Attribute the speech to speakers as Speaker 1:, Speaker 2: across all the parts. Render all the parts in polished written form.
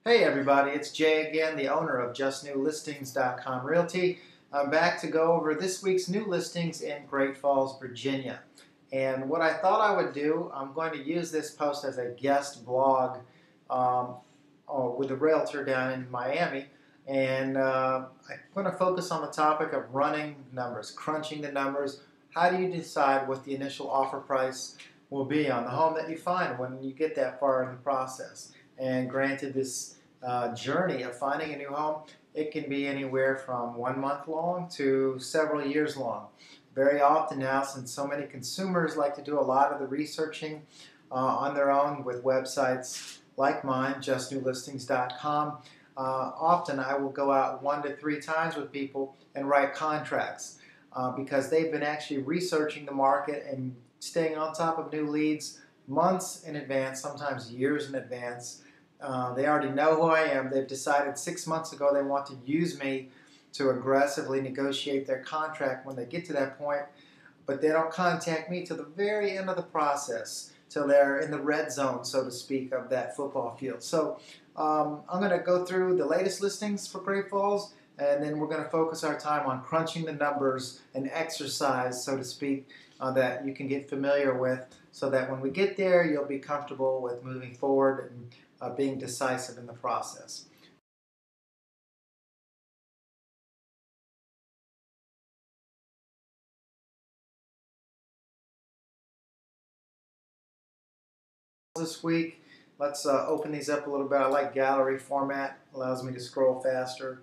Speaker 1: Hey everybody, it's Jay again, the owner of JustNewListings.com Realty. I'm back to go over this week's new listings in Great Falls, Virginia. And what I thought I would do, I'm going to use this post as a guest blog with a realtor down in Miami. And I'm going to focus on the topic of running numbers, crunching the numbers. How do you decide what the initial offer price will be on the home that you find when you get that far in the process? And granted, this journey of finding a new home, it can be anywhere from 1 month long to several years long. Very often now, since so many consumers like to do a lot of the researching on their own with websites like mine, justnewlistings.com, often I will go out 1 to 3 times with people and write contracts because they've been actually researching the market and staying on top of new leads months in advance, sometimes years in advance. They already know who I am. They've decided 6 months ago they want to use me to aggressively negotiate their contract when they get to that point, but they don't contact me till the very end of the process, till they're in the red zone, so to speak, of that football field. So I'm going to go through the latest listings for Great Falls, and then we're going to focus our time on crunching the numbers, an exercise, so to speak, that you can get familiar with, so that when we get there, you'll be comfortable with moving forward and being decisive in the process. This week, let's open these up a little bit. I like gallery format, allows me to scroll faster.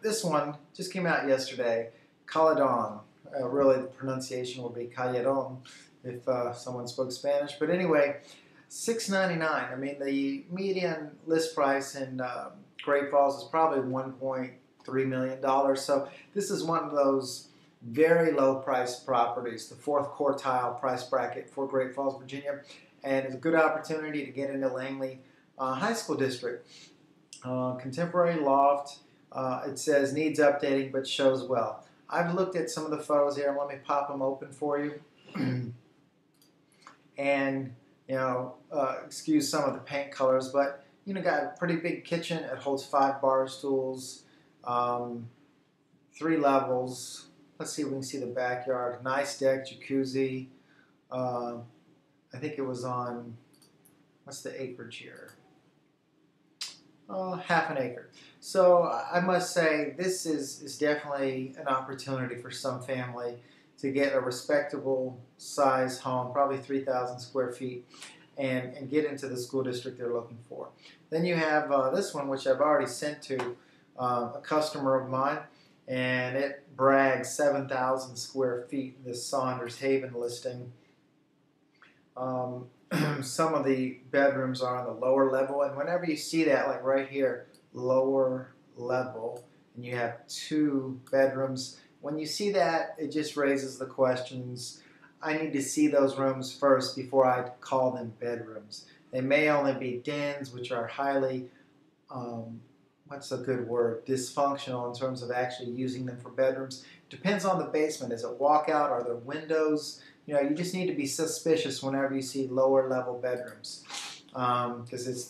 Speaker 1: This one just came out yesterday, Caledon. Really, the pronunciation will be Callejon if someone spoke Spanish. But anyway, $699. I mean, the median list price in Great Falls is probably $1.3 million. So this is one of those very low priced properties, the 4th quartile price bracket for Great Falls, Virginia. And it's a good opportunity to get into Langley High School District. Contemporary loft. It says needs updating but shows well. I've looked at some of the photos here. Let me pop them open for you. And excuse some of the paint colors, but got a pretty big kitchen. It holds 5 bar stools, 3 levels. Let's see if we can see the backyard. Nice deck, jacuzzi. I think it was on, what's the acreage here? Half an acre. So I must say this is definitely an opportunity for some family to get a respectable size home, probably 3,000 square feet, and get into the school district they're looking for. Then you have this one, which I've already sent to a customer of mine, and it brags 7,000 square feet, this Saunders Haven listing. Some of the bedrooms are on the lower level, and whenever you see that, like right here, lower level, and you have 2 bedrooms, when you see that, it just raises the questions. I need to see those rooms first before I call them bedrooms. They may only be dens, which are highly, what's a good word, dysfunctional in terms of actually using them for bedrooms. Depends on the basement. Is it walkout? Are there windows? You just need to be suspicious whenever you see lower level bedrooms, because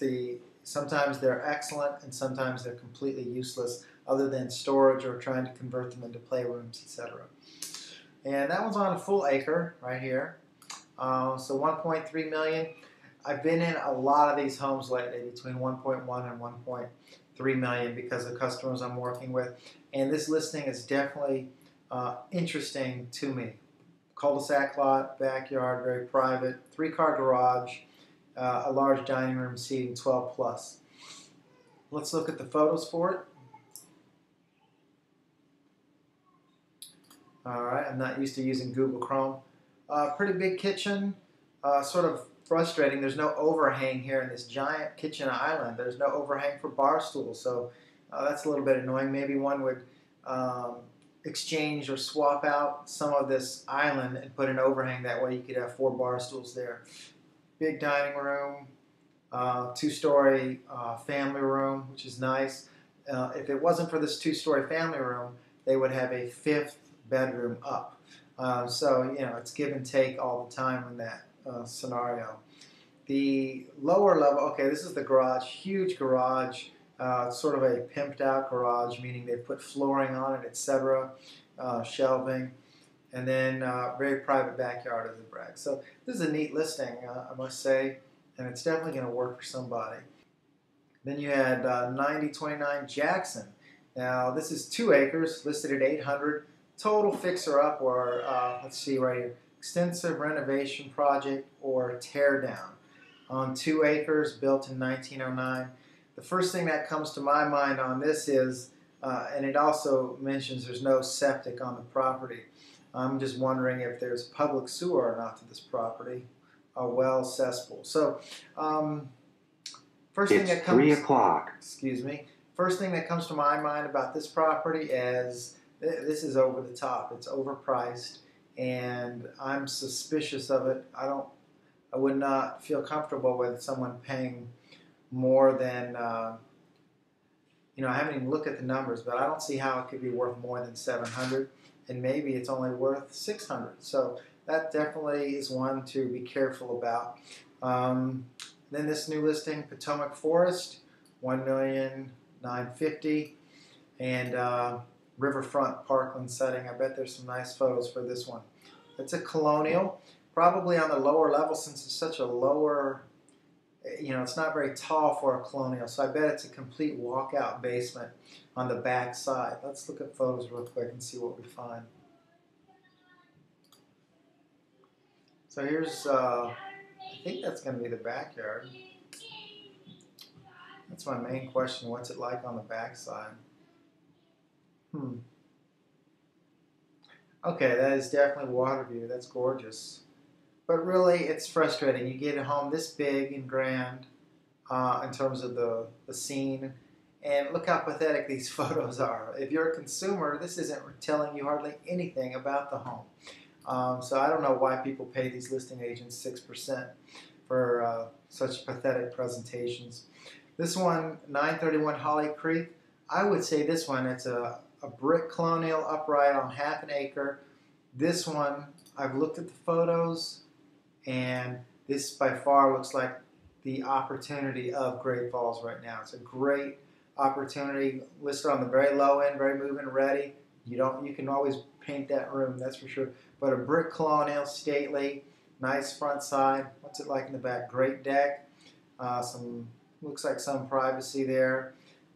Speaker 1: sometimes they're excellent and sometimes they're completely useless, other than storage or trying to convert them into playrooms, etc. And that one's on a full acre right here, so 1.3 million. I've been in a lot of these homes lately between 1.1 and 1.3 million because of customers I'm working with, and this listing is definitely interesting to me. Cul-de-sac lot, backyard, very private, 3-car garage, a large dining room seating 12 plus. Let's look at the photos for it. Alright, I'm not used to using Google Chrome. Pretty big kitchen, sort of frustrating. There's no overhang here in this giant kitchen island. There's no overhang for bar stools, so that's a little bit annoying. Maybe one would exchange or swap out some of this island and put an overhang. That way you could have 4 bar stools there. Big dining room, 2-story family room, which is nice. If it wasn't for this 2-story family room, they would have a 5th bedroom up. So it's give and take all the time in that scenario. The lower level, okay, this is the garage, huge garage, sort of a pimped out garage, meaning they put flooring on it, etc., shelving, and then very private backyard as a brag. So this is a neat listing, I must say, and it's definitely going to work for somebody. Then you had 9029 Jackson. Now this is 2 acres, listed at 800. Total fixer-up, or let's see right here, extensive renovation project or tear down. On 2 acres, built in 1909. The first thing that comes to my mind on this is, and it also mentions there's no septic on the property. I'm just wondering if there's public sewer or not to this property, a well, cesspool. So, first thing that comes,
Speaker 2: 3 o'clock.
Speaker 1: Excuse me. First thing that comes to my mind about this property is this is over the top. It's overpriced, and I'm suspicious of it. I would not feel comfortable with someone paying more than, I haven't even looked at the numbers, but I don't see how it could be worth more than 700, and maybe it's only worth 600. So that definitely is one to be careful about. Then this new listing, Potomac Forest, $1,950,000, and riverfront parkland setting. I bet there's some nice photos for this one. It's a colonial. Probably on the lower level, since it's such a lower, it's not very tall for a colonial, so I bet it's a complete walkout basement on the back side. Let's look at photos real quick and see what we find. So here's, I think that's going to be the backyard. That's my main question. What's it like on the back side? Okay, that is definitely water view. That's gorgeous. But really, it's frustrating. You get a home this big and grand in terms of the scene, and look how pathetic these photos are. If you're a consumer, this isn't telling you hardly anything about the home. So I don't know why people pay these listing agents 6% for such pathetic presentations. This one, 931 Holly Creek, I would say this one, it's a brick colonial upright on half an acre. This one, I've looked at the photos, and this by far looks like the opportunity of Great Falls right now. It's a great opportunity, listed on the very low end, very move-in ready. You can always paint that room, that's for sure. But a brick colonial, stately, nice front side. What's it like in the back? Great deck. Looks like some privacy there.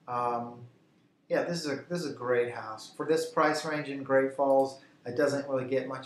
Speaker 1: Yeah, this is a great house for this price range in Great Falls. It doesn't really get much